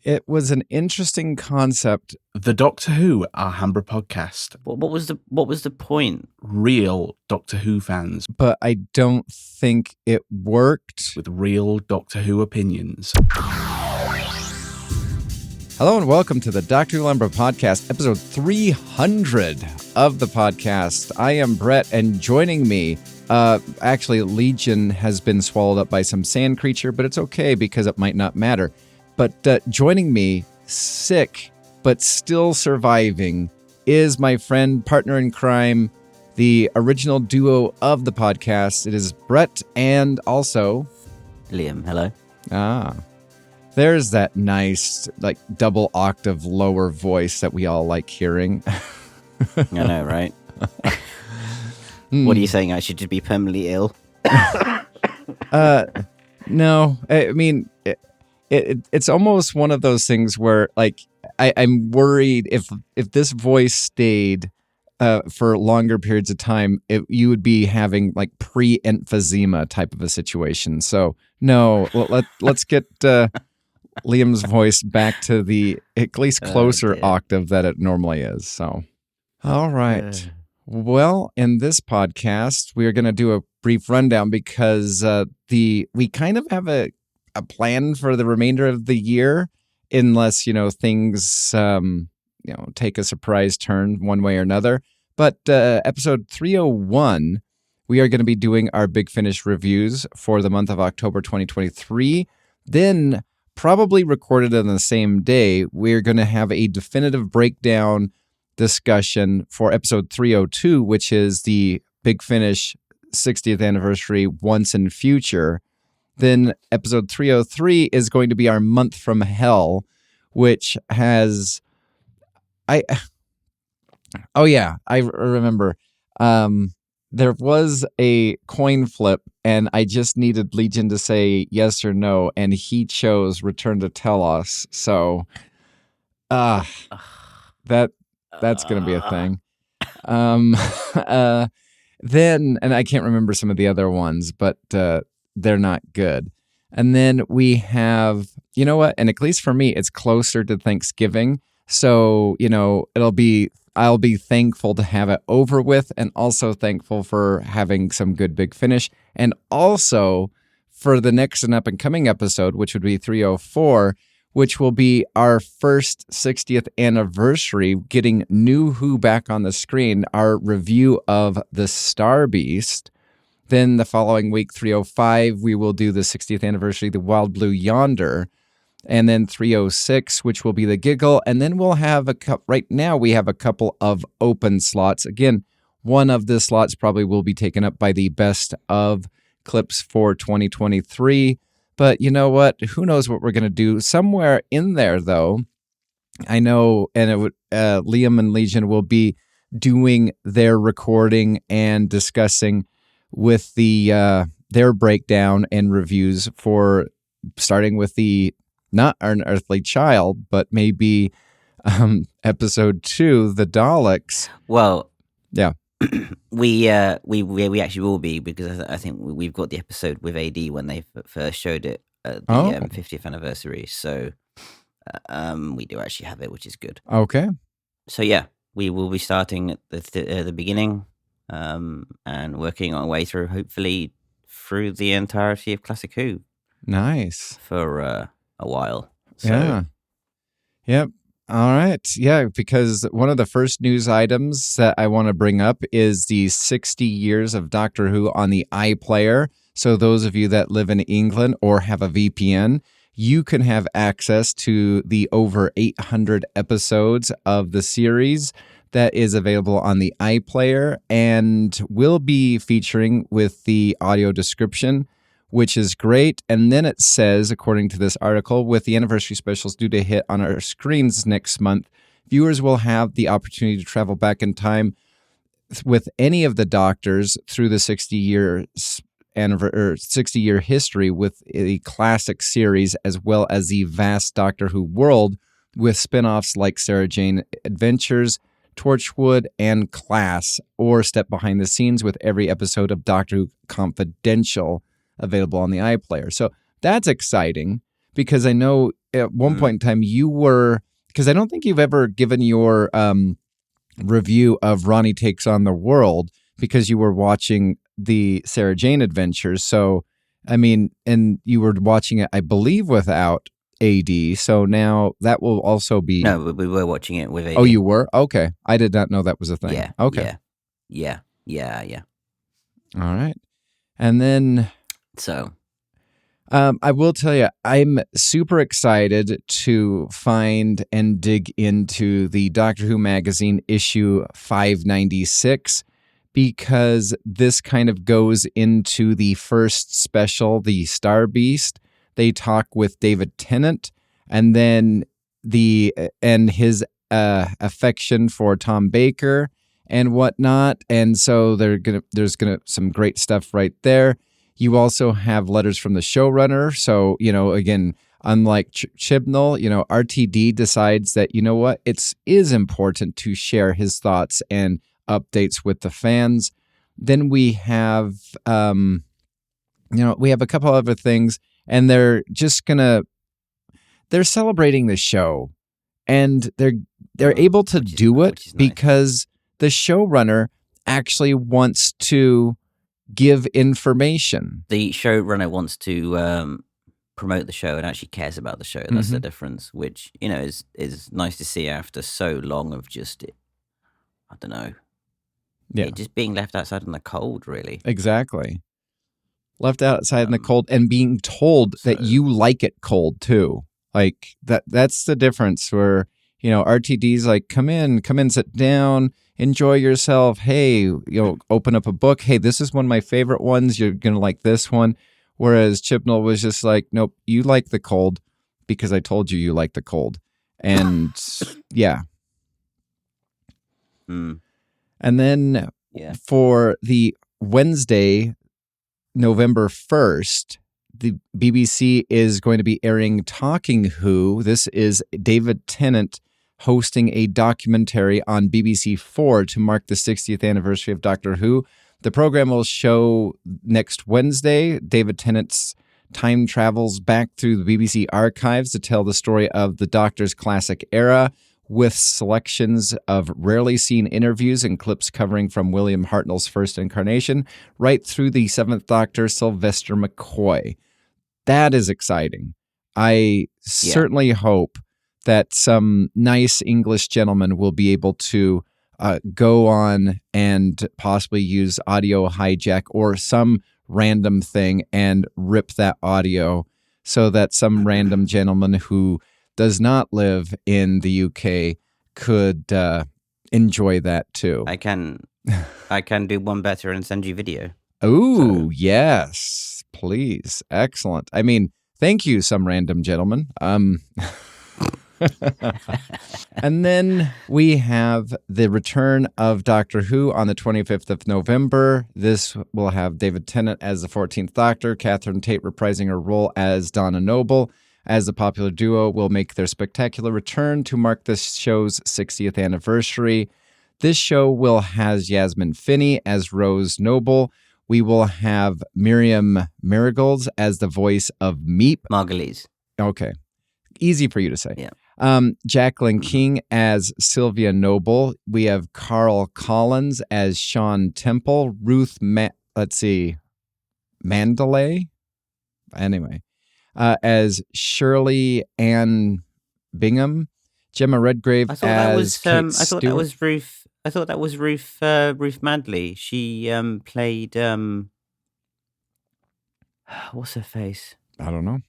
It was an interesting concept. The Doctor Who Alhambra Podcast. What was the point? Real Doctor Who fans. But I don't think it worked. With real Doctor Who opinions. Hello and welcome to the Dr. Alhambra Podcast, episode 300 of the podcast. I am Brett, and joining me, actually Legion has been swallowed up by some sand creature, but it's okay because it might not matter. But joining me, sick but still surviving, is my friend, partner in crime, the original duo of the podcast. It is Brett and also... Liam, hello. There's that nice, like, double octave lower voice that we all like hearing. I know, right? What are you saying? I should just be permanently ill? No, I mean... It's almost one of those things where, like, I'm worried if this voice stayed for longer periods of time, you would be having, like, pre-emphysema type of a situation. So, no, let's get Liam's voice back to the at least closer octave that it normally is. So, all right. Well, in this podcast, we are going to do a brief rundown because we kind of have a plan for the remainder of the year, unless, things, take a surprise turn one way or another. But episode 301, we are going to be doing our Big Finish reviews for the month of October 2023. Then, probably recorded on the same day, we're going to have a definitive breakdown discussion for episode 302, which is the Big Finish 60th anniversary Once and Future. Then episode 303 is going to be our Month from Hell, which has... I remember. There was a coin flip, and I just needed Legion to say yes or no, and he chose Return to Telos. So, that's going to be a thing. Then, and I can't remember some of the other ones, but they're not good. And then we have, you know what? And at least for me, it's closer to Thanksgiving. So, I'll be thankful to have it over with, and also thankful for having some good Big Finish. And also for the next and up and coming episode, which would be 304, which will be our first 60th anniversary, getting New Who back on the screen, our review of The Star Beast. Then the following week, 305, we will do the 60th anniversary of The Wild Blue Yonder. And then 306, which will be The Giggle. And then we'll have right now we have a couple of open slots. Again, one of the slots probably will be taken up by the best of clips for 2023. But you know what? Who knows what we're going to do? Somewhere in there, though, I know, and Liam and Legion will be doing their recording and discussing with their breakdown and reviews for starting with the not An Earthly Child, but maybe episode 2, the Daleks. Well, yeah, we actually will be, because I think we've got the episode with AD when they first showed it at the 50th anniversary. So we do actually have it, which is good. Okay. So yeah, we will be starting at the beginning. And working our way through, hopefully, through the entirety of Classic Who. Nice. For a while. So. Yeah. Yep. All right. Yeah, because one of the first news items that I want to bring up is the 60 years of Doctor Who on the iPlayer. So those of you that live in England or have a VPN, you can have access to the over 800 episodes of the series that is available on the iPlayer, and will be featuring with the audio description, which is great. And then it says, according to this article, with the anniversary specials due to hit on our screens next month, viewers will have the opportunity to travel back in time with any of the Doctors through the 60-year history with the classic series, as well as the vast Doctor Who world, with spin-offs like Sarah Jane Adventures, Torchwood, and Class, or step behind the scenes with every episode of Doctor Who Confidential available on the iPlayer. So that's exciting. because I know at one point in time you were, because I don't think you've ever given your review of Rani Takes on the World because you were watching the Sarah Jane Adventures. So, I mean, and you were watching it, I believe, without AD. So now that will also be. No, we were watching it with AD. Oh, you were? Okay. I did not know that was a thing. Yeah. Okay. Yeah. All right. And then. So. I will tell you, I'm super excited to find and dig into the Doctor Who magazine issue 596 because this kind of goes into the first special, the Star Beast. They talk with David Tennant, and then his affection for Tom Baker and whatnot. And so there's gonna some great stuff right there. You also have letters from the showrunner. So, again, unlike Chibnall, RTD decides that, you know what, it is important to share his thoughts and updates with the fans. Then we have, we have a couple other things, and they're celebrating the show, and they're able to do it because the showrunner actually wants to give information. The showrunner wants to promote the show and actually cares about the show. That's the difference, which is nice to see after so long of just I don't know, it just being left outside in the cold. Really, exactly. Left outside in the cold and being told that you like it cold too. Like that's the difference. Where RTD's like, come in, sit down. Enjoy yourself. Hey, open up a book. Hey, this is one of my favorite ones. You're going to like this one. Whereas Chibnall was just like, nope, you like the cold because I told you like the cold. And yeah. And then for the Wednesday, November 1st, the BBC is going to be airing Talking Who. This is David Tennant hosting a documentary on BBC4 to mark the 60th anniversary of Doctor Who. The program will show next Wednesday. David Tennant's time travels back through the BBC archives to tell the story of the Doctor's classic era, with selections of rarely seen interviews and clips covering from William Hartnell's first incarnation right through the 7th Doctor, Sylvester McCoy. That is exciting. I certainly hope that some nice English gentleman will be able to go on and possibly use audio hijack or some random thing and rip that audio so that some random gentleman who does not live in the UK could enjoy that too. I can do one better and send you video. Oh, yes, please. Excellent. I mean, thank you, some random gentleman. And then we have the return of Doctor Who on the 25th of November. This will have David Tennant as the 14th Doctor, Catherine Tate reprising her role as Donna Noble, as the popular duo will make their spectacular return to mark this show's 60th anniversary. This show will have Yasmin Finney as Rose Noble. We will have Miriam Marigolds as the voice of Meep. Margulies. Okay. Easy for you to say. Yeah. Jacqueline King as Sylvia Noble. We have Carl Collins as Sean Temple. Ruth, Mandalay? Anyway. As Shirley Ann Bingham. Gemma Redgrave as Kate Stewart. I thought that was Ruth Mandley. She played what's her face? I don't know.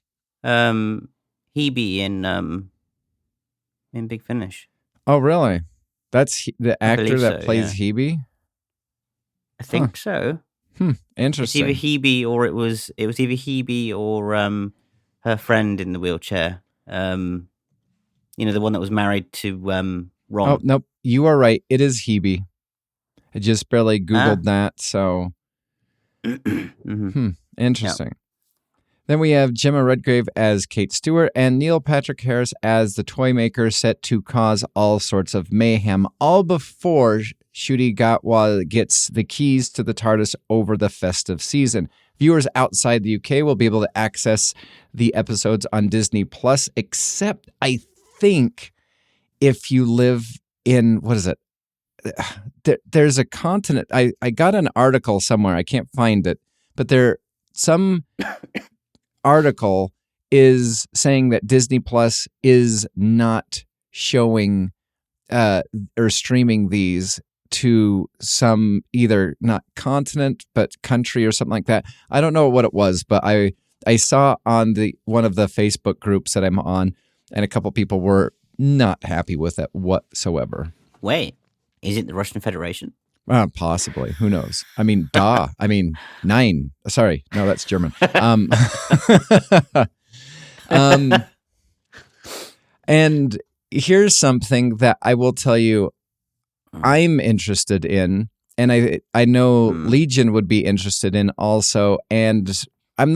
Hebe in Big Finish. Oh, really? That's the actor that plays Hebe? I think so. Interesting. It's either Hebe or it was either Hebe or her friend in the wheelchair. The one that was married to Ron. Oh, nope. You are right. It is Hebe. I just barely Googled that, so... Interesting. Yep. Then we have Gemma Redgrave as Kate Stewart and Neil Patrick Harris as the toy maker set to cause all sorts of mayhem, all before Ncuti Gatwa gets the keys to the TARDIS over the festive season. Viewers outside the UK will be able to access the episodes on Disney Plus, except I think if you live in, what is it? There's a continent. I got an article somewhere. I can't find it, but some article is saying that Disney Plus is not showing or streaming these to some either not continent but country or something like that. I don't know what it was, but I saw on one of the Facebook groups that I'm on, and a couple people were not happy with it whatsoever. Wait, is it the Russian Federation? Possibly. Who knows? I mean, nine. Sorry. No, that's German. And here's something that I will tell you I'm interested in, and I know Legion would be interested in also, and I'm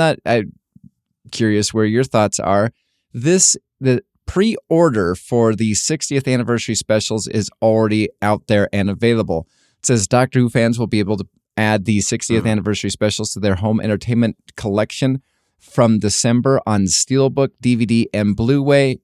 curious where your thoughts are. The pre-order for the 60th anniversary specials is already out there and available. It says Doctor Who fans will be able to add the 60th anniversary specials to their home entertainment collection from December on Steelbook, DVD, and Blu-ray.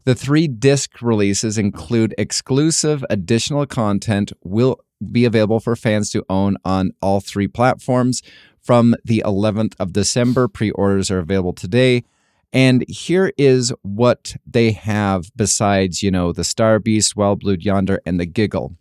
The 3-disc releases include exclusive additional content will be available for fans to own on all 3 platforms from the 11th of December. Pre-orders are available today. And here is what they have besides, the Star Beast, Wild Blue Yonder, and the Giggle.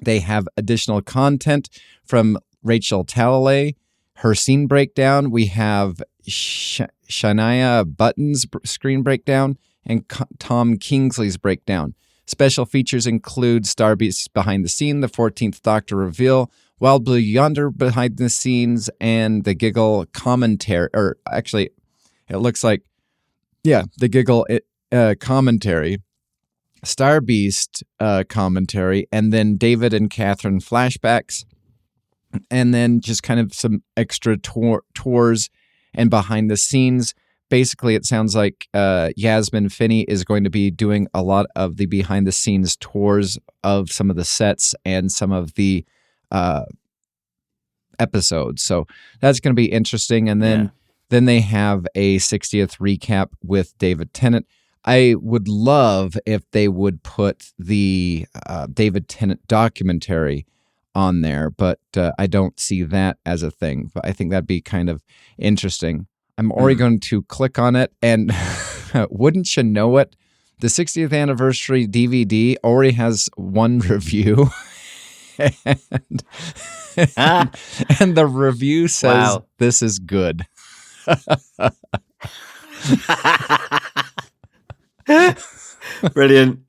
They have additional content from Rachel Talalay, her scene breakdown. We have Shania Button's screen breakdown and Tom Kingsley's breakdown. Special features include Star Beast behind the scene, the 14th Doctor reveal, Wild Blue Yonder behind the scenes, and the Giggle commentary. Or actually, it looks like, the Giggle commentary, Star Beast commentary, and then David and Catherine flashbacks, and then just kind of some extra tours and behind the scenes. Basically, it sounds like Yasmin Finney is going to be doing a lot of the behind the scenes tours of some of the sets and some of the episodes. So that's going to be interesting. And then they have a 60th recap with David Tennant. I would love if they would put the David Tennant documentary on there, but I don't see that as a thing. But I think that'd be kind of interesting. I'm already going to click on it, and wouldn't you know it, the 60th anniversary DVD already has one review, and the review says, This is good. Brilliant.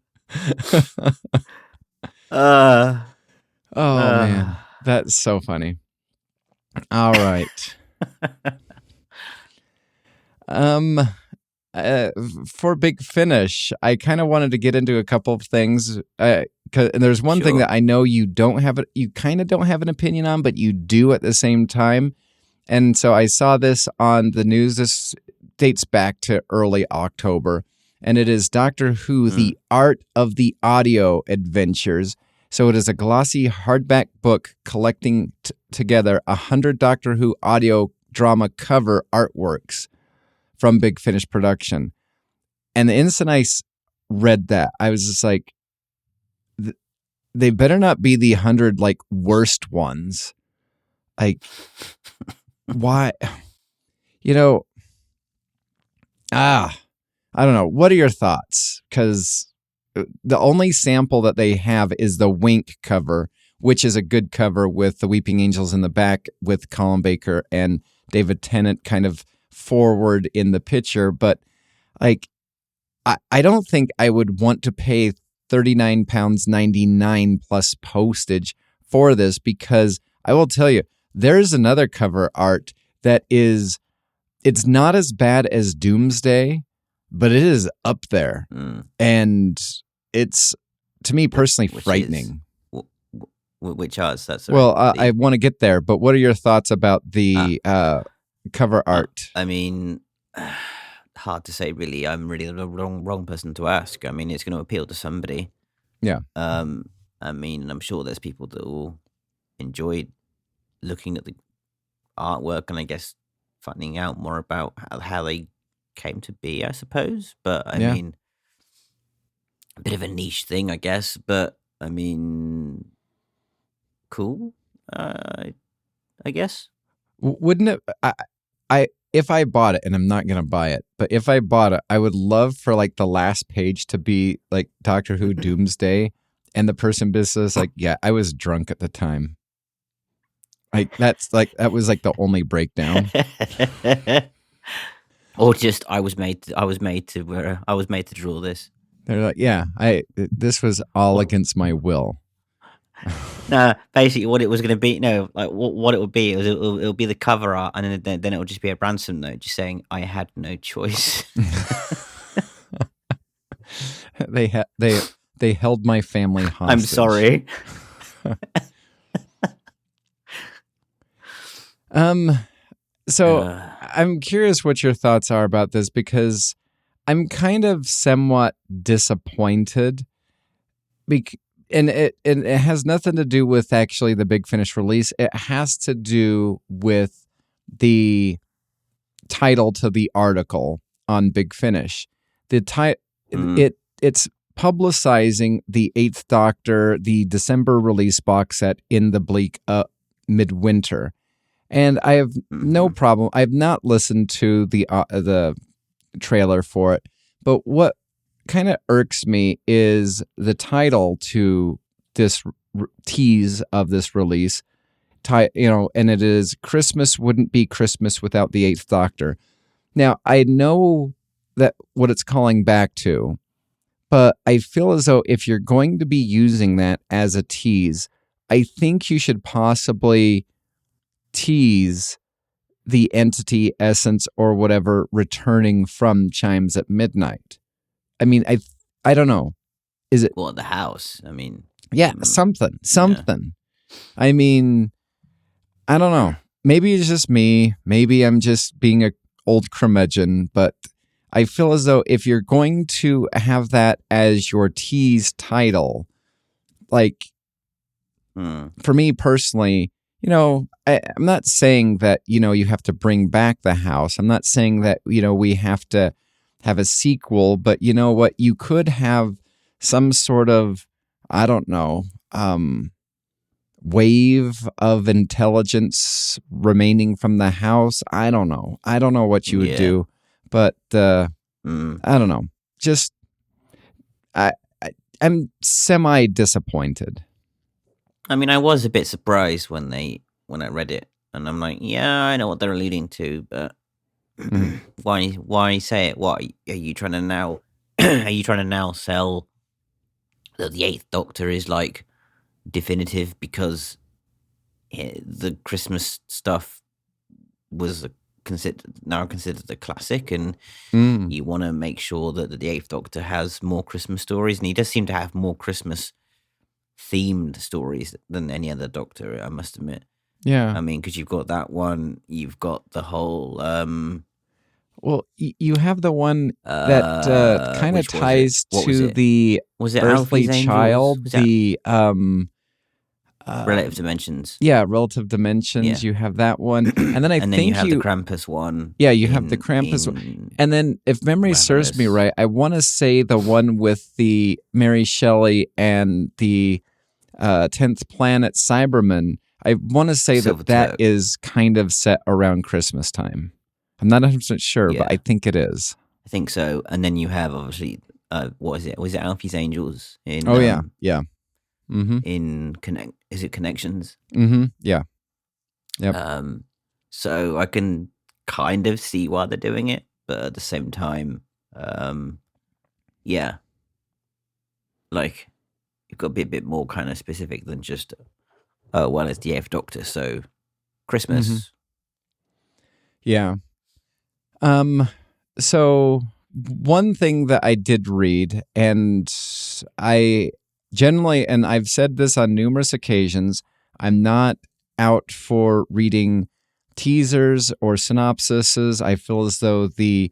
Man, that's so funny. All right. For Big Finish, I kind of wanted to get into a couple of things. And there's one thing that I know you kind of don't have an opinion on, but you do at the same time. And so I saw this on the news. This dates back to early October, and it is Doctor Who, The Art of the Audio Adventures. So it is a glossy hardback book collecting together 100 Doctor Who audio drama cover artworks from Big Finish production. And the instant I read that, I was just like, they better not be the 100 worst ones. Why? I don't know. What are your thoughts? Because the only sample that they have is the Wink cover, which is a good cover with the Weeping Angels in the back with Colin Baker and David Tennant kind of forward in the picture. But I don't think I would want to pay £39.99 plus postage for this, because I will tell you, there's another cover art that it's not as bad as Doomsday, but it is up there. And it's, to me personally, frightening. Which arts? That's all Well, right. I want to get there, but what are your thoughts about the cover art? I mean, hard to say. Really, I'm really the wrong person to ask. I mean, it's going to appeal to somebody. Yeah. I mean, I'm sure there's people that will enjoy looking at the artwork and I guess finding out more about how they came to be, I suppose. But I mean, a bit of a niche thing, I guess. But I mean, cool. I guess. Wouldn't it? I if I bought it, and I'm not gonna buy it, but if I bought it, I would love for like the last page to be like Doctor Who Doomsday, and the person says like, yeah, I was drunk at the time. Like that was like the only breakdown. Or just I was made to draw this. They're like, yeah, this was all against my will. No, basically what it was going to be, what it would be, it'll be the cover art, and then it will just be a ransom note just saying, I had no choice. They held my family hostage. I'm sorry. So I'm curious what your thoughts are about this, because I'm kind of somewhat disappointed. And it has nothing to do with actually the Big Finish release. It has to do with the title to the article on Big Finish. It's publicizing the Eighth Doctor, the December release box set in the bleak midwinter. And I have no problem. I have not listened to the trailer for it, but what kind of irks me is the title to this tease of this release. And it is Christmas wouldn't be Christmas without the Eighth Doctor. Now, I know that what it's calling back to, but I feel as though if you're going to be using that as a tease, I think you should possibly tease the entity, essence, or whatever returning from Chimes at Midnight. I mean, I don't know. Is it the house? I mean, yeah, something. Yeah. I mean, I don't know. Maybe it's just me. Maybe I'm just being a old curmudgeon, but I feel as though if you're going to have that as your tease title, like for me personally, I'm not saying that, you have to bring back the house. I'm not saying that, we have to have a sequel, but you know what? You could have some sort of, I don't know, wave of intelligence remaining from the house. I don't know. I don't know what you would do, but I don't know. Just, I'm semi-disappointed. I mean, I was a bit surprised when I read it, and I'm like, yeah, I know what they're alluding to, but why say it? What are you trying to now? Are you trying to now sell that the Eighth Doctor is like definitive because the Christmas stuff was considered a classic, and you want to make sure that the Eighth Doctor has more Christmas stories, and he does seem to have more Christmas themed stories than any other Doctor, I must admit. Yeah. I mean, because you've got that one, you've got the whole well, you have the one that kind of ties to the earthly child, the Relative Dimensions. Yeah, Relative Dimensions. Yeah. You have that one, and then I think you have the Krampus one. Yeah, you have the Krampus one, and then if memory serves me right, I want to say the one with the Mary Shelley and the 10th Planet Cyberman. I want to say that is kind of set around Christmas time. I'm not 100% sure, but I think it is. I think so. And then you have obviously, what is it? Was it Alfie's Angels? In, yeah. Mm-hmm. Is it Connections? Mm-hmm. Yeah. Yep. So I can kind of see why they're doing it, but at the same time, yeah, like you've got to be a bit more kind of specific than just, it's the Eighth Doctor, so Christmas. Mm-hmm. Yeah. So one thing that I did read, and I generally, and I've said this on numerous occasions, I'm not out for reading teasers or synopsises. I feel as though the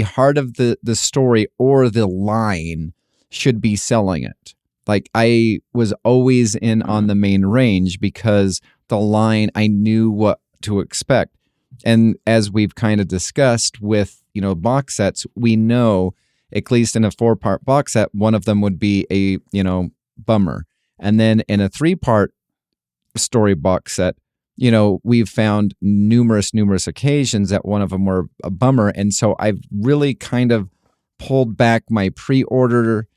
heart of the story or the line should be selling it. Like, I was always in on the main range because the line, I knew what to expect. And as we've kind of discussed with, box sets, we know, at least in a 4-part box set, one of them would be a, bummer. And then in a 3-part story box set, we've found numerous occasions that one of them were a bummer. And so I've really kind of pulled back my pre-order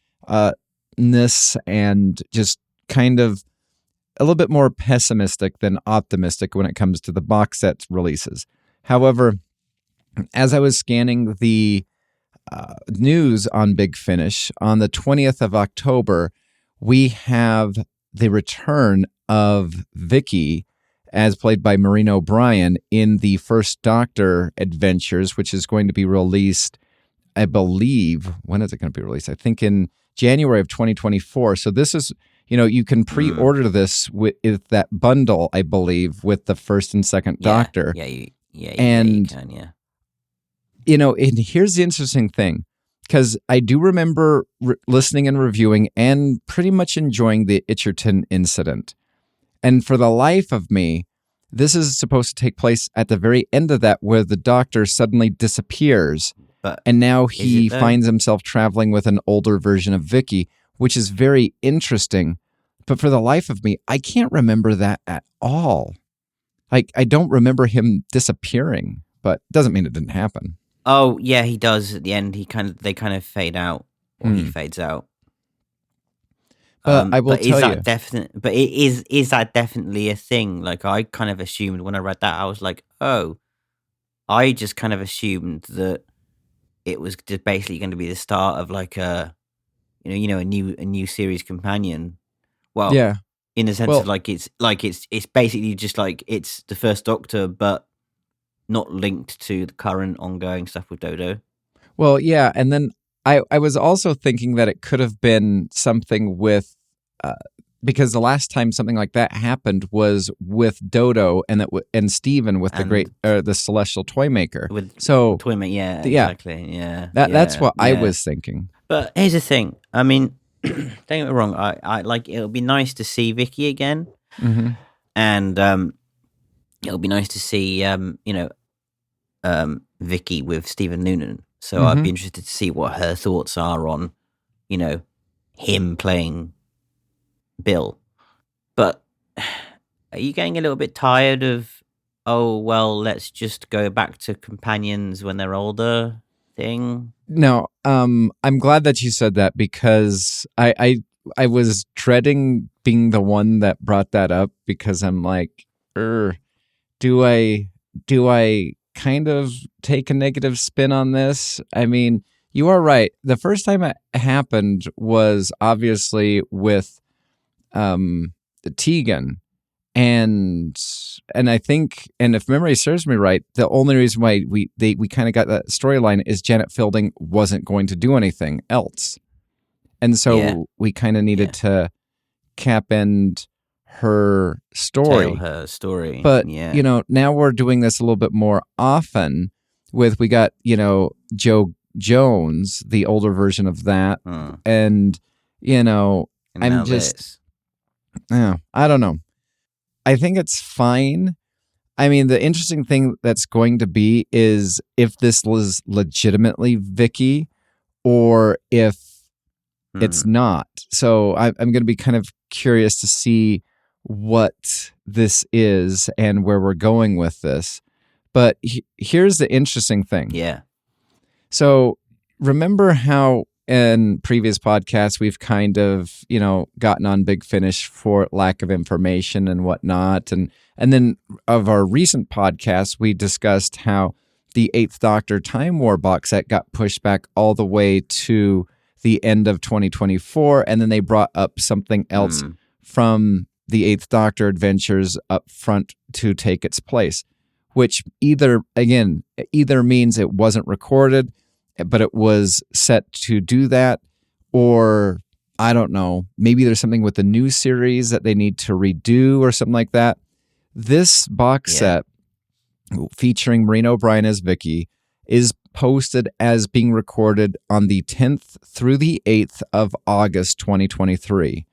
ness and just kind of a little bit more pessimistic than optimistic when it comes to the box set releases. However, as I was scanning the news on Big Finish, on the 20th of October, we have the return of Vicky, as played by Maureen O'Brien, in the First Doctor Adventures, which is going to be released, I believe, when is it going to be released? I think in January of 2024. So this is, you can pre-order this with that bundle, I believe, with the first and second Doctor. You can. And here's the interesting thing, because I do remember listening and reviewing and pretty much enjoying the Itcherton incident. And for the life of me, this is supposed to take place at the very end of that, where the Doctor suddenly disappears. And now he finds himself traveling with an older version of Vicky, which is very interesting. But for the life of me, I can't remember that at all. Like, I don't remember him disappearing, but doesn't mean it didn't happen. Oh, yeah, he does at the end. They kind of fade out, or he fades out. But I will tell you. But is that definitely a thing? Like, I kind of assumed when I read that, I was like, oh, I just kind of assumed that it was just basically going to be the start of like a new series companion. Well, yeah, in the sense of it's basically just like it's the First Doctor, but not linked to the current ongoing stuff with Dodo. Well, yeah, and then I was also thinking that it could have been something with because the last time something like that happened was with Dodo and Steven with the Celestial Toymaker. So Toymaker, yeah, exactly, yeah. That's what I was thinking. But here's the thing. I mean, don't get me wrong. I like it'll be nice to see Vicky again, and it'll be nice to see Vicky with Stephen Noonan. So I'd be interested to see what her thoughts are on, him playing Bill. But are you getting a little bit tired of, oh, well, let's just go back to companions when they're older thing? No, I'm glad that you said that, because I was dreading being the one that brought that up, because I'm like, do I kind of take a negative spin on this? I mean, you are right. The first time it happened was obviously with Tegan, and I think, and if memory serves me right, the only reason why we kind of got that storyline is Janet Fielding wasn't going to do anything else, and so we kind of needed to cap end her story. Tell her story. But now we're doing this a little bit more often. We got Joe Jones, the older version of that, and I'm just. Yeah, I don't know. I think it's fine. I mean, the interesting thing that's going to be is if this was legitimately Vicky or if it's not. So I'm going to be kind of curious to see what this is and where we're going with this. But here's the interesting thing. Yeah. So remember how in previous podcasts, we've kind of, gotten on Big Finish for lack of information and whatnot. And then of our recent podcasts, we discussed how the 8th Doctor Time War box set got pushed back all the way to the end of 2024. And then they brought up something else from the 8th Doctor Adventures up front to take its place, which either means it wasn't recorded, but it was set to do that, or I don't know, maybe there's something with the new series that they need to redo or something like that. This box set featuring Maureen O'Brien as Vicky is posted as being recorded on the 10th through the 8th of August 2023.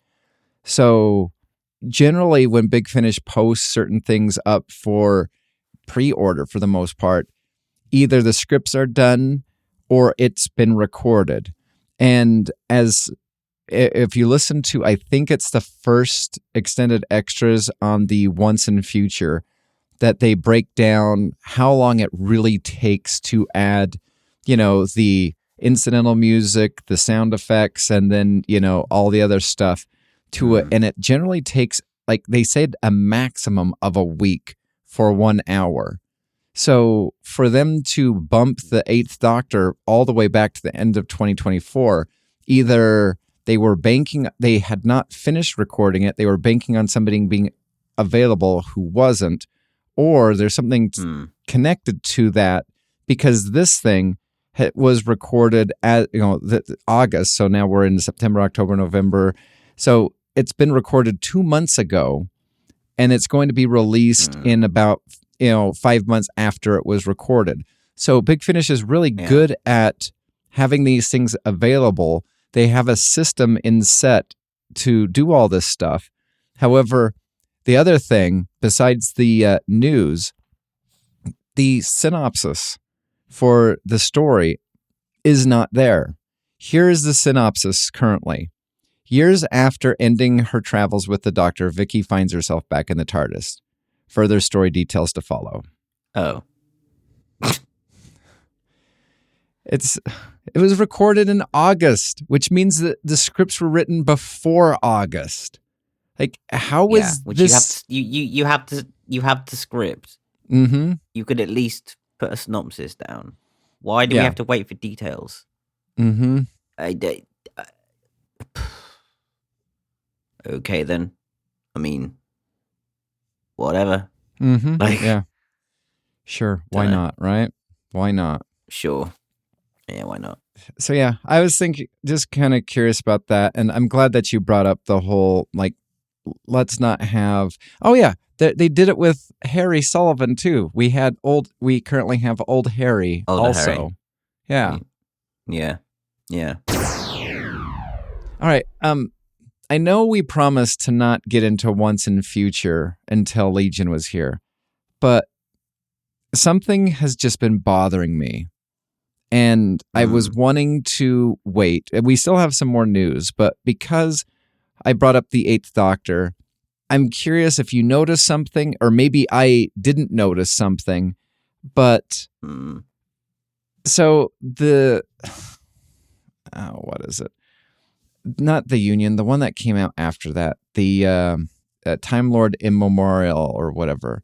So generally when Big Finish posts certain things up for pre-order, for the most part, either the scripts are done or it's been recorded. And as if you listen to, I think it's the first extended extras on the Once and Future, that they break down how long it really takes to add, the incidental music, the sound effects, and then, all the other stuff to it. And it generally takes, like they said, a maximum of a week for 1 hour. So for them to bump the 8th Doctor all the way back to the end of 2024, either they had not finished recording it, they were banking on somebody being available who wasn't, or there's something connected to that, because this thing was recorded at August. So now we're in September, October, November. So it's been recorded 2 months ago, and it's going to be released in about 5 months after it was recorded. So Big Finish is really good at having these things available. They have a system in set to do all this stuff. However, the other thing, besides the news, the synopsis for the story is not there. Here's the synopsis currently. Years after ending her travels with the Doctor, Vicky finds herself back in the TARDIS. Further story details to follow. Oh. It was recorded in August, which means that the scripts were written before August. Like, how was this? You have the script. Mm-hmm. You could at least put a synopsis down. Why do we have to wait for details? Mm-hmm. Okay, then. I mean, whatever. Mm-hmm. Like, yeah. Sure. Why not, right? Why not? Sure. Yeah, why not? So, yeah, I was just kind of curious about that. And I'm glad that you brought up the whole, let's not have... Oh, yeah. They did it with Harry Sullivan, too. We currently have old Harry also. Harry. Yeah. Yeah. Yeah. All right. I know we promised to not get into Once and Future until Legion was here, but something has just been bothering me. And I was wanting to wait. We still have some more news, but because I brought up the 8th Doctor, I'm curious if you noticed something, or maybe I didn't notice something, but so what is it? Not the Union, the one that came out after that, the Time Lord Immemorial or whatever.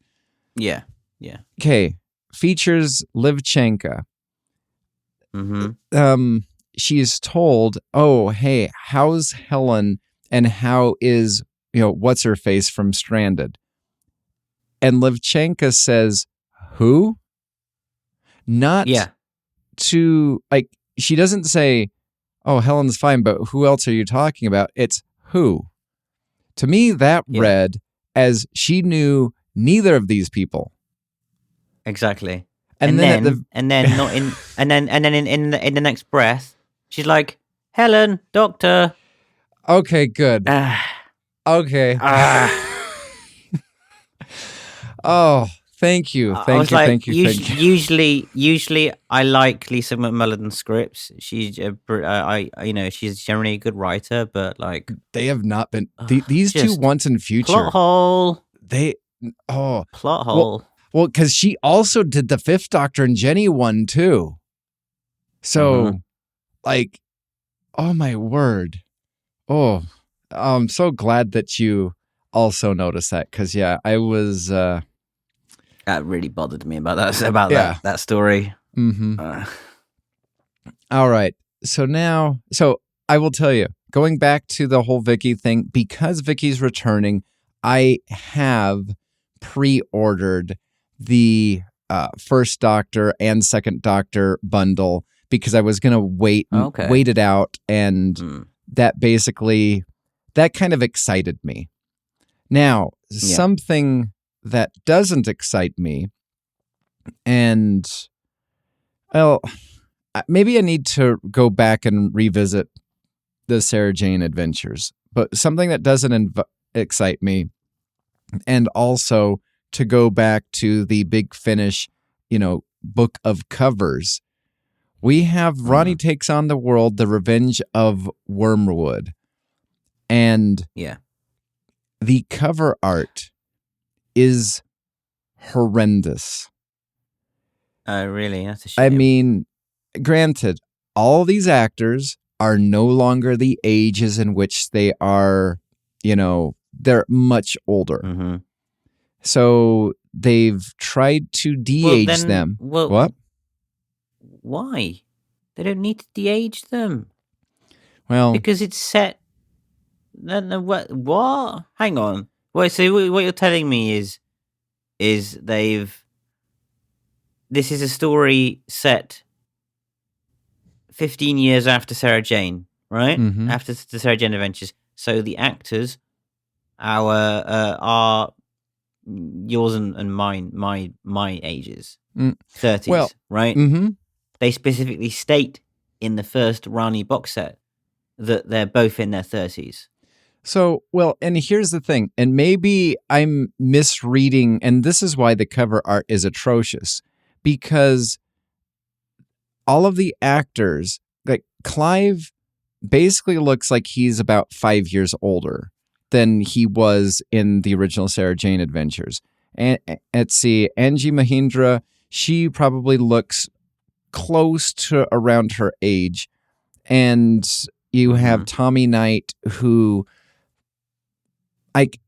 Yeah, yeah. Okay, features Livchenka. Mm-hmm. She's told, "Oh, hey, how's Helen and how is what's her face from Stranded?" And Livchenka says, "Who?" Not to she doesn't say, "Oh, Helen's fine, but who else are you talking about?" It's who. To me, that read as she knew neither of these people. Exactly. And then in the next breath, she's like, "Helen, Doctor." Okay, good. Okay. Oh, thank you. Thank you. Usually, I like Lisa McMullen's scripts. She's she's generally a good writer, but they have not been these two Once and Future plot hole. Plot hole. Well, because she also did the 5th Doctor and Jenny one too. So, oh my word. Oh, I'm so glad that you also noticed that, because I was. That really bothered me about that story. Mm-hmm. All right. So I will tell you, going back to the whole Vicky thing, because Vicky's returning, I have pre-ordered the 1st Doctor and 2nd Doctor bundle, because I was going to wait it out, and that kind of excited me. Now, something that doesn't excite me, and maybe I need to go back and revisit the Sarah Jane Adventures, but something that doesn't excite me, and also to go back to the Big Finish, book of covers. We have Rani Takes on the World, The Revenge of Wormwood. And the cover art is horrendous. Really? That's a shame. I mean, granted, all these actors are no longer the ages in which they are, they're much older. Mm-hmm. So they've tried to de-age them. Well, what? Why? They don't need to de-age them. Well, because it's set. No, what? Hang on. Wait. So what you're telling me is this is a story set 15 years after Sarah Jane, right? Mm-hmm. After the Sarah Jane Adventures. So the actors, are yours and mine, my ages, 30s, right? Mm-hmm. They specifically state in the first Rani box set that they're both in their 30s. So, and here's the thing, and maybe I'm misreading, and this is why the cover art is atrocious, because all of the actors, like Clive, basically looks like he's about 5 years older than he was in the original Sarah Jane Adventures. And let's see, Angie Mahindra, she probably looks close to around her age. And you have Tommy Knight, who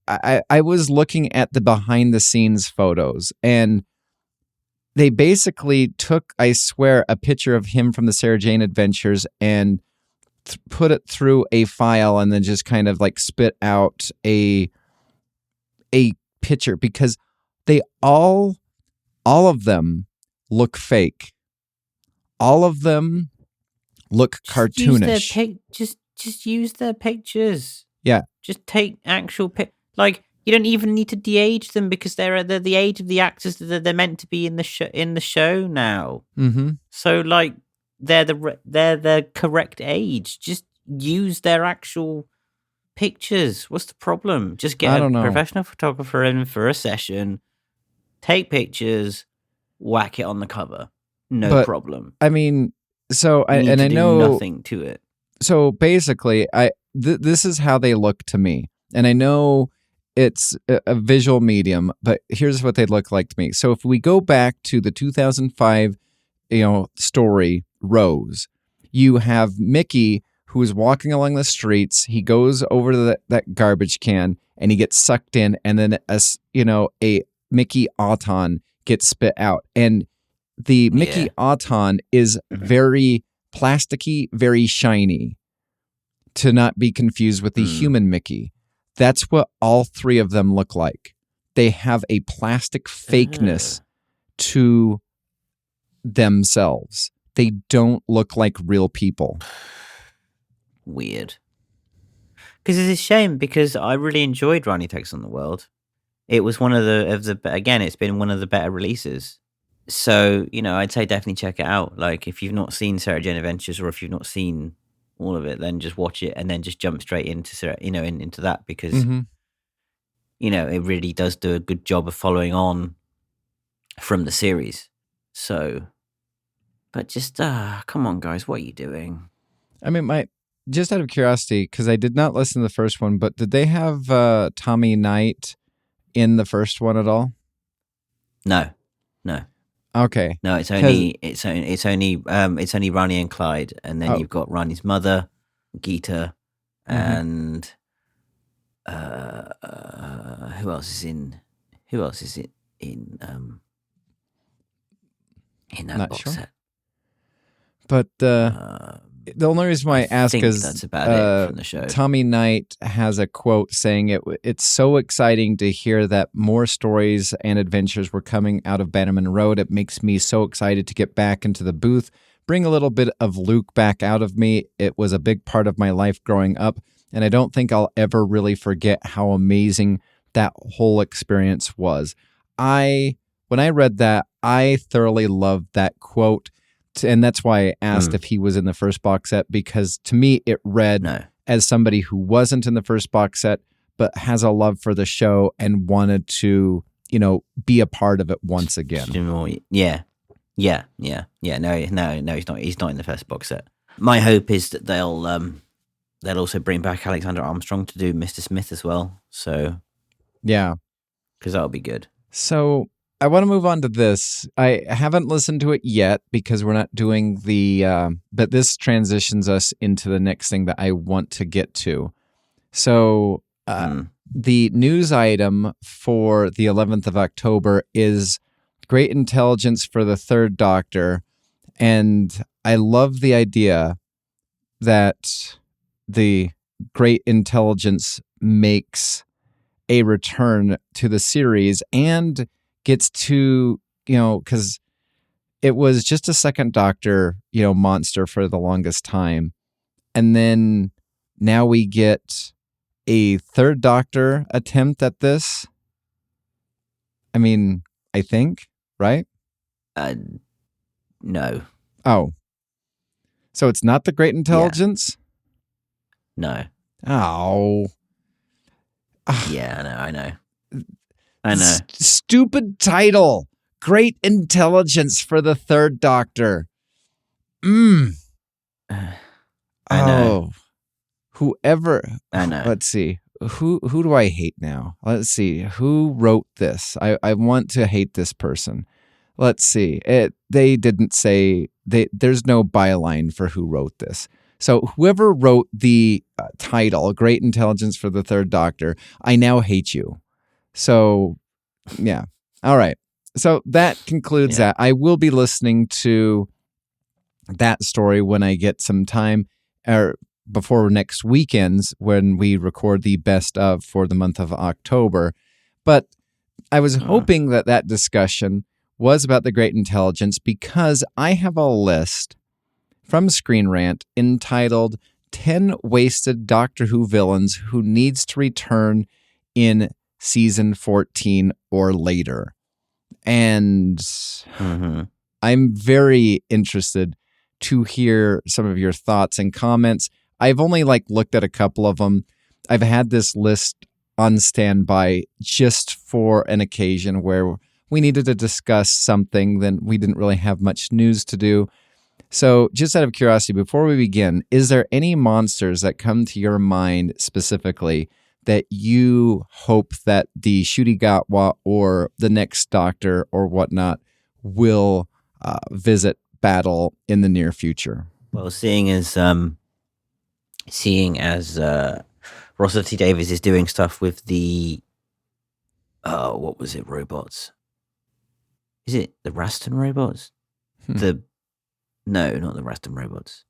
I was looking at the behind the scenes photos, and they basically took, I swear, a picture of him from the Sarah Jane Adventures and put it through a file, and then just kind of like spit out a picture, because they all of them look fake. All of them look cartoonish. Just use their pictures. Yeah. Just take actual like, you don't even need to de-age them, because they're the age of the actors that they're meant to be in the show now. Mm-hmm. So like they're the correct age. Just use their actual pictures. What's the problem? Just get a professional photographer in for a session, take pictures, whack it on the cover. No problem. I mean, so I know nothing to it. So basically, this is how they look to me, and I know it's a visual medium, but here's what they look like to me. So if we go back to the 2005, story Rose, you have Mickey who is walking along the streets. He goes over to that garbage can and he gets sucked in, and then a Mickey Auton gets spit out, and the Mickey Auton is very plasticky, very shiny, to not be confused with the human Mickey. That's what all three of them look like. They have a plastic fakeness to themselves. They don't look like real people. Weird. Because it's a shame, because I really enjoyed Rani Takes on the World. It was one of the again, it's been one of the better releases. So, I'd say definitely check it out. Like, if you've not seen Sarah Jane Adventures, or if you've not seen all of it, then just watch it and then just jump straight into Sarah, into that, because it really does do a good job of following on from the series. So, but just come on, guys, what are you doing? I mean, just out of curiosity, because I did not listen to the first one, but did they have Tommy Knight in the first one at all? No. Okay. No, it's only Rani and Clyde, and then you've got Rani's mother, Geeta, and who else is in that box set? But the only reason why I ask is that's about it from the show. Tommy Knight has a quote saying it's so exciting to hear that more stories and adventures were coming out of Bannerman Road. It makes me so excited to get back into the booth, bring a little bit of Luke back out of me. It was a big part of my life growing up, and I don't think I'll ever really forget how amazing that whole experience was. When I read that, I thoroughly loved that quote, and that's why I asked if he was in the first box set, because to me it read as somebody who wasn't in the first box set but has a love for the show and wanted to, be a part of it once again. Yeah. No, he's not. He's not in the first box set. My hope is that they'll also bring back Alexander Armstrong to do Mr. Smith as well. So yeah, because that'll be good. So I want to move on to this. I haven't listened to it yet because we're not doing but this transitions us into the next thing that I want to get to. So the news item for the 11th of October is great intelligence for the Third Doctor. And I love the idea that the great intelligence makes a return to the series and gets to, because it was just a second Doctor, monster for the longest time. And then now we get a Third Doctor attempt at this. I mean, I think, right? No. Oh. So it's not the great intelligence? No. Oh. Yeah, I know. Stupid title. Great intelligence for the Third Doctor. I know. Whoever. I know. Let's see. Who do I hate now? Let's see. Who wrote this? I want to hate this person. Let's see. They didn't say. There's no byline for who wrote this. So whoever wrote the title, Great Intelligence for the Third Doctor, I now hate you. So, yeah. All right. So that concludes that. I will be listening to that story when I get some time, or before next weekend's when we record the best of for the month of October. But I was hoping that discussion was about the Great Intelligence because I have a list from Screen Rant entitled 10 Wasted Doctor Who Villains Who Needs to Return in Season 14 or later. And I'm very interested to hear some of your thoughts and comments. I've only looked at a couple of them. I've had this list on standby just for an occasion where we needed to discuss something, then we didn't really have much news to do. So just out of curiosity, before we begin, is there any monsters that come to your mind specifically that you hope that the Shurigatwa or the next Doctor or whatnot will visit, battle in the near future? Well, seeing as Russell T Davies is doing stuff with the what was it, robots? Is it the Raston robots? No, not the Raston robots.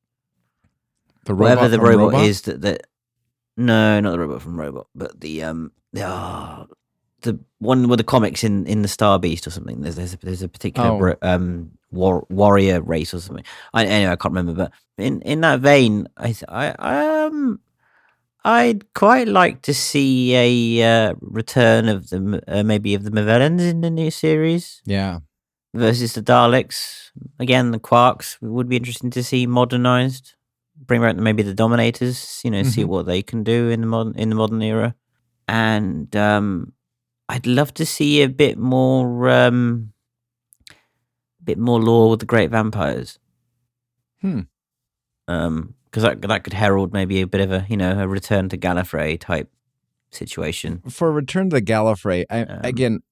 The robot whatever the from robot Robot? is that no, not the robot from Robot, but the one with the comics in the Star Beast or something. There's a particular warrior race or something. Anyway, I can't remember, but in that vein, I'd quite like to see a return of the maybe of the Mavellans in the new series. Yeah. Versus the Daleks. Again, the Quarks would be interesting to see modernized. Bring back maybe the Dominators, see what they can do in the modern era. And I'd love to see a bit more lore with the Great Vampires. Because that could herald maybe a bit of a return to Gallifrey type situation. For Return to the Gallifrey,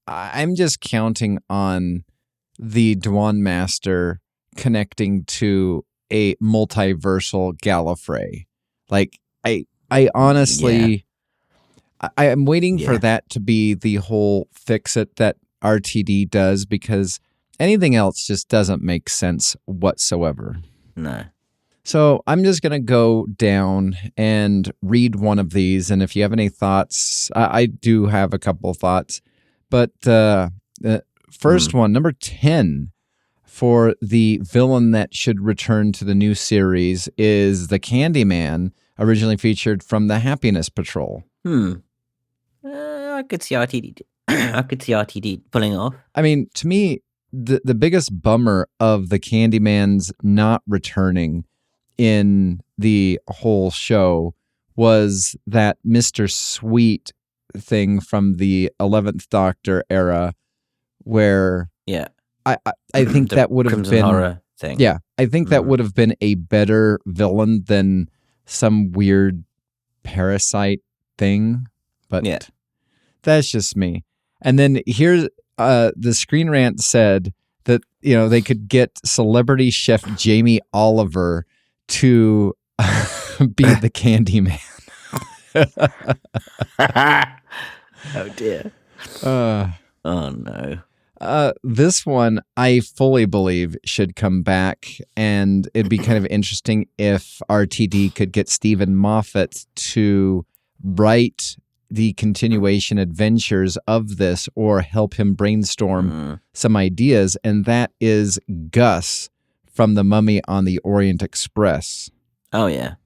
I'm just counting on the Dwan Master connecting to a multiversal Gallifrey. I honestly, I am waiting for that to be the whole fix-it that RTD does, because anything else just doesn't make sense whatsoever. No. So I'm just going to go down and read one of these, and if you have any thoughts, I do have a couple of thoughts, but first one, number 10, for the villain that should return to the new series is the Candyman, originally featured from the Happiness Patrol. I could see RTD. I could see RTD pulling it off. I mean, to me, the biggest bummer of the Candyman's not returning in the whole show was that Mr. Sweet thing from the 11th Doctor era, where I think that would have been horror thing. Yeah, I think that would have been a better villain than some weird parasite thing. But that's just me. And then here's the Screen Rant said that they could get celebrity chef Jamie Oliver to be the Candyman. Oh dear. Oh no. This one I fully believe should come back, and it'd be kind of interesting if RTD could get Stephen Moffat to write the continuation adventures of this or help him brainstorm some ideas, and that is Gus from The Mummy on the Orient Express. Oh, yeah.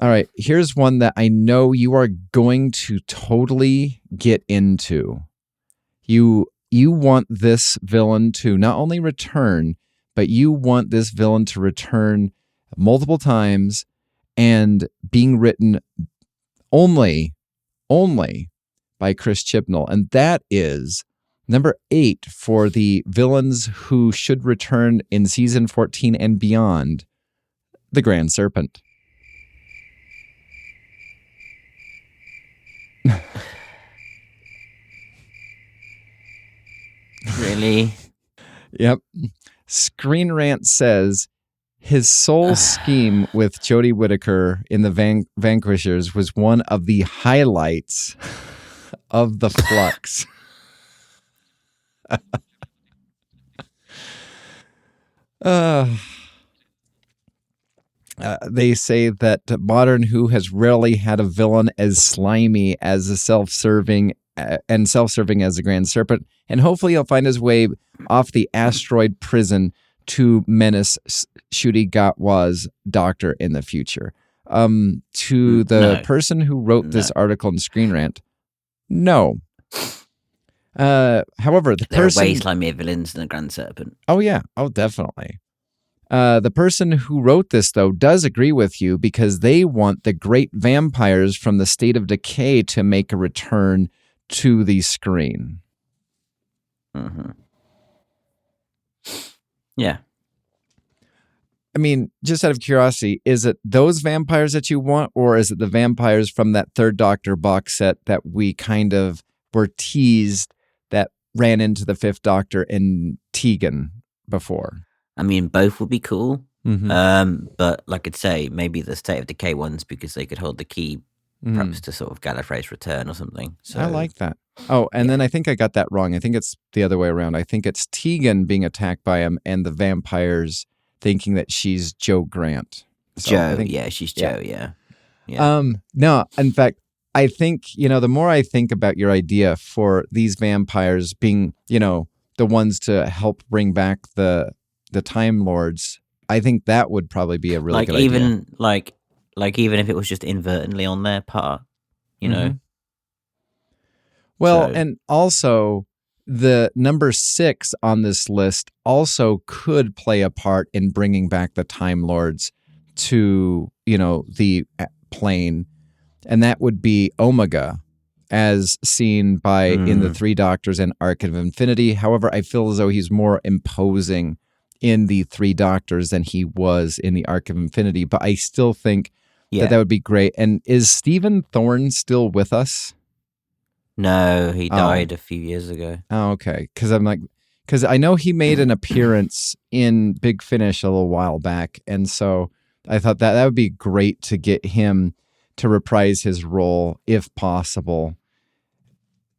All right, here's one that I know you are going to totally get into. You want this villain to not only return, but you want this villain to return multiple times and being written only by Chris Chibnall. And that is number 8 for the villains who should return in season 14 and beyond, the Grand Serpent. Really? Yep. Screen Rant says his sole scheme with Jodie Whittaker in the Vanquishers was one of the highlights of the Flux. They say that modern Who has rarely had a villain as slimy as a self-serving as the Grand Serpent, and hopefully he'll find his way off the asteroid prison to menace Ncuti Gatwa's doctor in the future. To the person who wrote this article in Screen Rant, no. However, there are way slimier villains than the Grand Serpent. Oh yeah, oh definitely. The person who wrote this, though, does agree with you because they want the great vampires from the State of Decay to make a return to the screen. Mm-hmm. Yeah. I mean, just out of curiosity, is it those vampires that you want, or is it the vampires from that Third Doctor box set that we kind of were teased that ran into the Fifth Doctor and Tegan before? I mean, both would be cool. Mm-hmm. But like I'd say, maybe the State of Decay ones, because they could hold the key perhaps to sort of Gallifrey's return or something. So I like that. Oh, and then I think I got that wrong. I think it's the other way around. I think it's Tegan being attacked by him and the vampires thinking that she's Joe Grant. So Joe, she's Joe, yeah. No, in fact, I think, the more I think about your idea for these vampires being, the ones to help bring back the Time Lords, I think that would probably be a really good idea. Like even if it was just inadvertently on their part, know? Well, and also the number 6 on this list also could play a part in bringing back the Time Lords to, the plane. And that would be Omega, as seen by in the Three Doctors and Arc of Infinity. However, I feel as though he's more imposing in the Three Doctors than he was in the Arc of Infinity. But I still think that would be great. And is Stephen Thorne still with us? No, he died a few years ago. Oh, okay. Because I know he made an appearance in Big Finish a little while back. And so I thought that would be great to get him to reprise his role, if possible,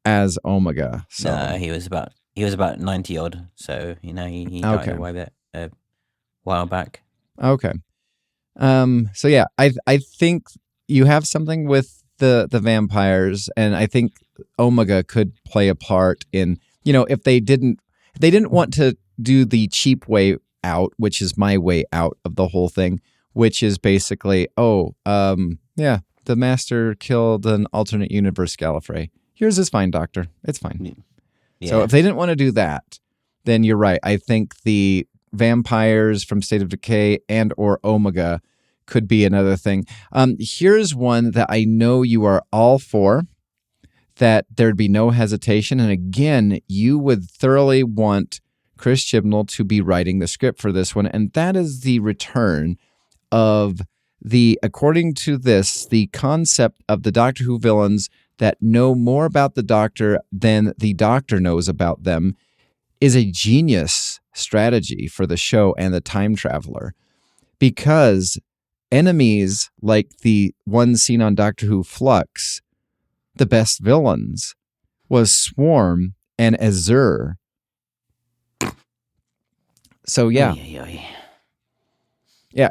as Omega. So no, he was about 90 odd. So, he died a while back. Okay. So yeah, I think you have something with the vampires, and I think Omega could play a part in, if they didn't want to do the cheap way out, which is my way out of the whole thing, which is basically, yeah, the Master killed an alternate universe Gallifrey. Yours is fine, Doctor. It's fine. Yeah. So if they didn't want to do that, then you're right. I think the vampires from State of Decay and or Omega could be another thing. Here's one that I know you are all for, that there'd be no hesitation. And again, you would thoroughly want Chris Chibnall to be writing the script for this one. And that is the return of according to this, the concept of the Doctor Who villains that know more about the Doctor than the Doctor knows about them is a genius strategy for the show and the Time Traveler, because enemies like the one seen on Doctor Who Flux, the best villains, was Swarm and Azure. So yeah. Yeah.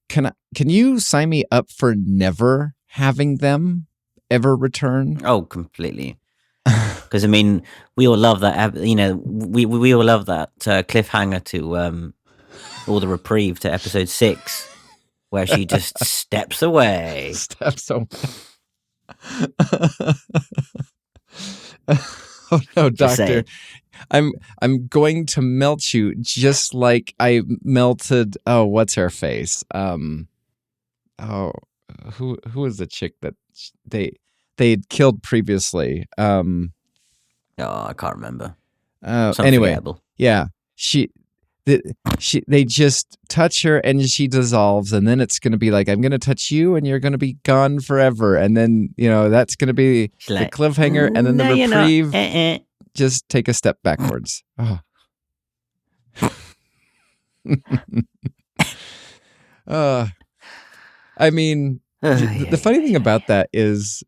Can you sign me up for never having them ever return? Oh, completely. Because I mean, we all love that. We all love that cliffhanger to or the reprieve to episode 6, where she just steps away. Oh no, Doctor! I'm going to melt you just like I melted. Oh, what's her face? Who was the chick that they'd killed previously? I can't remember. Anyway, yeah, they just touch her and she dissolves, and then it's going to be like, I'm going to touch you and you're going to be gone forever, and then that's going to be the cliffhanger, and then the reprieve. Just take a step backwards. Oh. I mean, the funny thing about that is,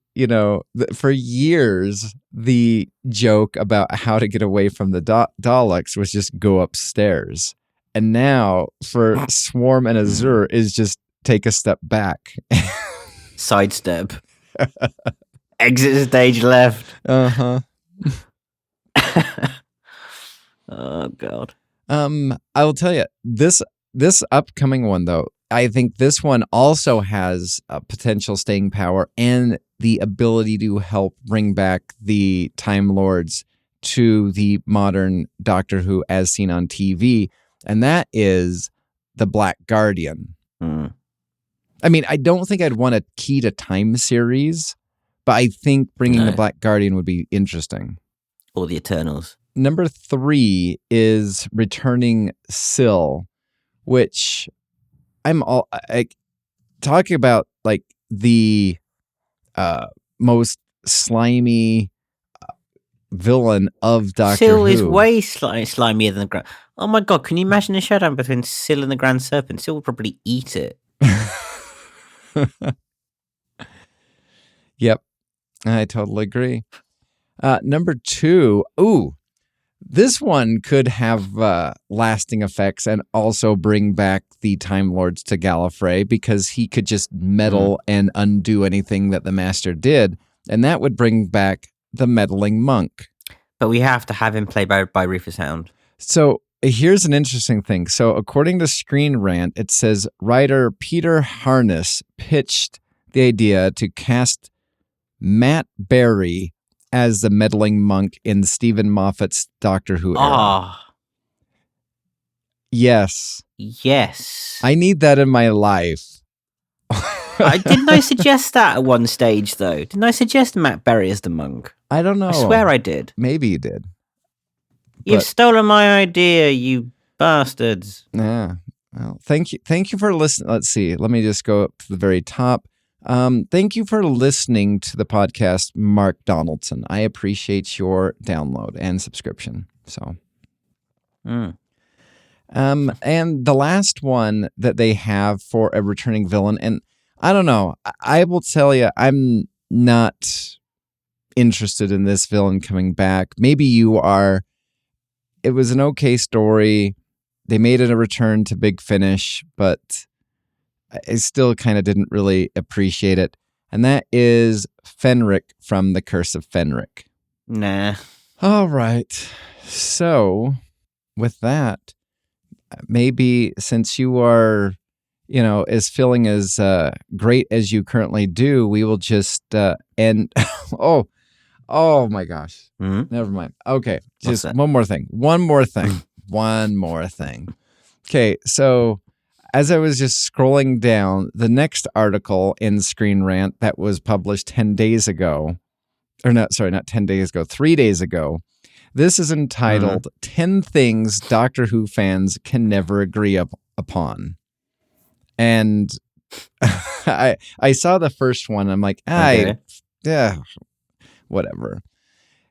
for years, the joke about how to get away from the Daleks was just go upstairs. And now for Swarm and Azure is just take a step back. Sidestep. Exit stage left. Uh-huh. Oh God. I will tell you, this upcoming one though, I think this one also has a potential staying power and the ability to help bring back the Time Lords to the modern Doctor Who as seen on TV, and that is the Black Guardian. I mean, I don't think I'd want a Key to Time series, but I think bringing the Black Guardian would be interesting. Or the Eternals. Number 3 is returning Syl, which I'm all talking about, like the most slimy villain of Doctor Syl Who. is way slimier than the Grand. Oh my God! Can you imagine a showdown between Syl and the Grand Serpent? Syl would probably eat it. Yep, I totally agree. Number 2. Ooh, this one could have lasting effects and also bring back the Time Lords to Gallifrey, because he could just meddle and undo anything that the Master did, and that would bring back the meddling monk. But we have to have him played by Rufus Hound. So here's an interesting thing. So according to Screen Rant, it says writer Peter Harness pitched the idea to cast Matt Berry as the meddling monk in Stephen Moffat's Doctor Who era. Yes. I need that in my life. Didn't I suggest that at one stage, though? Didn't I suggest Matt Berry as the monk? I don't know. I swear I did. Maybe you did. You've stolen my idea, you bastards. Yeah. Well, thank you for listening. Let's see. Let me just go up to the very top. Thank you for listening to the podcast, Mark Donaldson. I appreciate your download and subscription. So, and the last one that they have for a returning villain, and I don't know, I will tell you, I'm not interested in this villain coming back. Maybe you are. It was an okay story. They made it a return to Big Finish, but I still kind of didn't really appreciate it. And that is Fenric from The Curse of Fenric. Nah. All right. So with that, maybe since you are, as feeling as great as you currently do, we will just end. Oh my gosh. Mm-hmm. Never mind. Okay. What's Just that? one more thing. Okay. So as I was just scrolling down, the next article in Screen Rant that was published 10 days ago, not 10 days ago, 3 days ago, this is entitled 10 Things Doctor Who Fans Can Never Agree Upon. And I saw the first one. I'm like, yeah, whatever.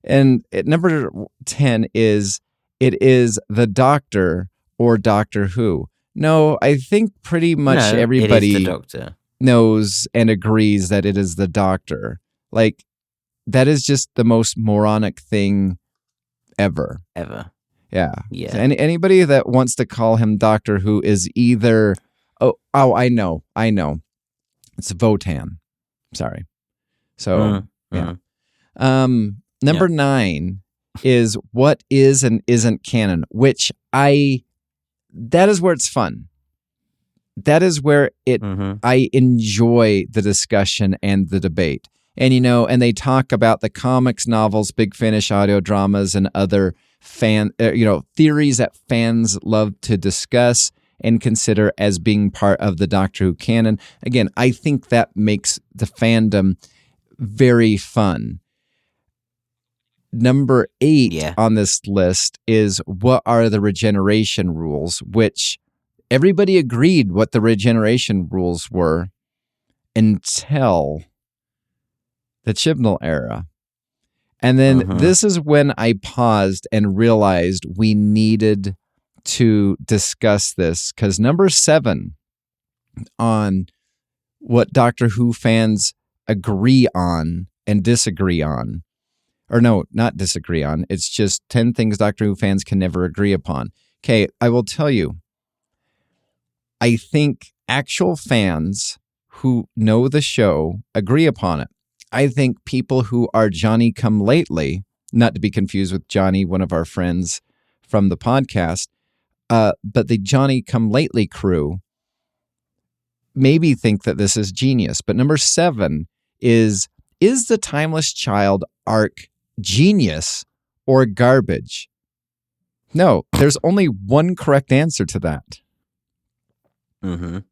And at number 10 is, it is the Doctor or Doctor Who. No, I think pretty much everybody it is the Doctor. knows and agrees that it is the Doctor. Like, that is just the most moronic thing ever. Yeah. So anybody that wants to call him Doctor Who is either I know. It's Votan. Sorry. So yeah. Number 9 is what is and isn't canon, which that is where it's fun. That is where I enjoy the discussion and the debate. And, and they talk about the comics, novels, Big Finish, audio dramas, and other theories that fans love to discuss and consider as being part of the Doctor Who canon. Again, I think that makes the fandom very fun. Number 8 on this list is what are the regeneration rules, which everybody agreed what the regeneration rules were until the Chibnall era. And then this is when I paused and realized we needed to discuss this, because number 7 on what Doctor Who fans agree on and disagree on, or no, not disagree on, it's just 10 things Doctor Who fans can never agree upon. Okay, I will tell you, I think actual fans who know the show agree upon it. I think people who are Johnny come lately, not to be confused with Johnny, one of our friends from the podcast, but the Johnny come lately crew maybe think that this is genius. But number 7 is the Timeless Child arc genius or garbage? No, there's only one correct answer to that. And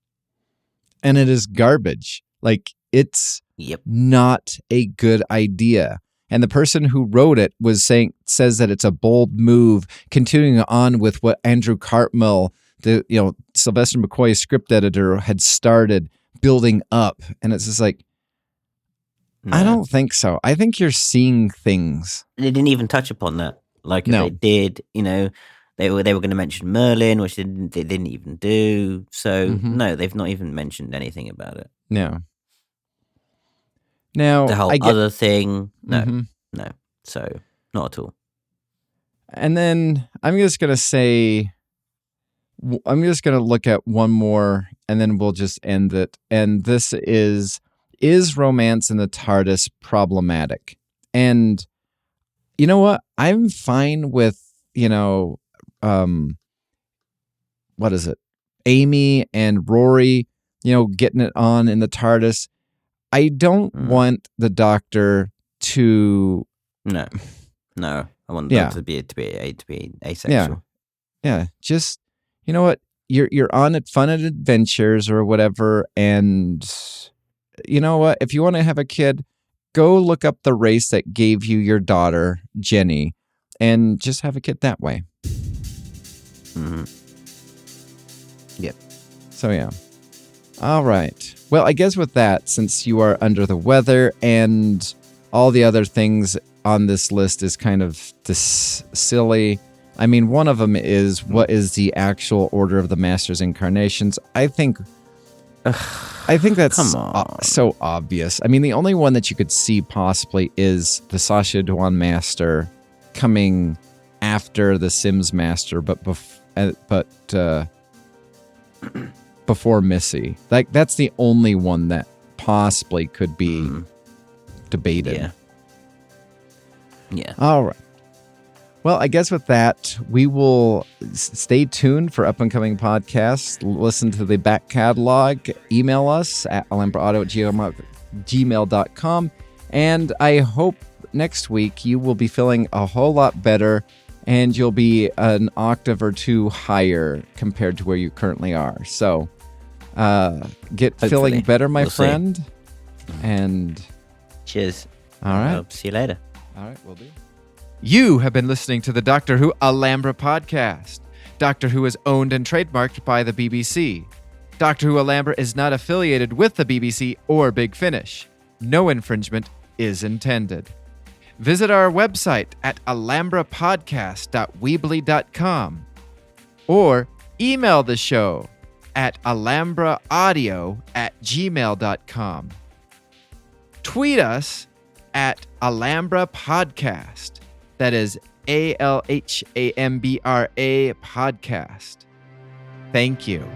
it is garbage. Like, it's not a good idea. And the person who wrote it says that it's a bold move, continuing on with what Andrew Cartmel, Sylvester McCoy's script editor, had started building up. And it's just like, I don't think so. I think you're seeing things. They didn't even touch upon that. Like, if they did, they were going to mention Merlin, which they didn't even do. So no, they've not even mentioned anything about it. No. Now, the whole other thing, no. So not at all. And then I'm just going to look at one more, and then we'll just end it. And this is romance in the TARDIS problematic? And you know what? I'm fine with, what is it? Amy and Rory, getting it on in the TARDIS. I don't want the Doctor to. No. I want them to be asexual. Yeah. Just, you know what? You're on fun adventures or whatever, and you know what? If you want to have a kid, go look up the race that gave you your daughter, Jenny, and just have a kid that way. Yep. So, yeah. All right. Well, I guess with that, since you are under the weather and all the other things on this list is kind of silly. I mean, one of them is, what is the actual order of the Master's incarnations? I think that's so obvious. I mean, the only one that you could see possibly is the Sacha Dhawan Master coming after the Sims Master, but before Missy. Like, that's the only one that possibly could be debated. Yeah. All right. Well, I guess with that, we will stay tuned for up-and-coming podcasts. Listen to the back catalog. Email us at alhambraaudio@gmail.com. And I hope next week you will be feeling a whole lot better and you'll be an octave or two higher compared to where you currently are. So feeling better, my friend. See. And cheers. All right. I'll see you later. All right, will do. You have been listening to the Doctor Who Alhambra Podcast. Doctor Who is owned and trademarked by the BBC. Doctor Who Alhambra is not affiliated with the BBC or Big Finish. No infringement is intended. Visit our website at alhambrapodcast.weebly.com or email the show at alhambraaudio@gmail.com. Tweet us at Alhambra Podcast. That is ALHAMBRA Podcast. Thank you.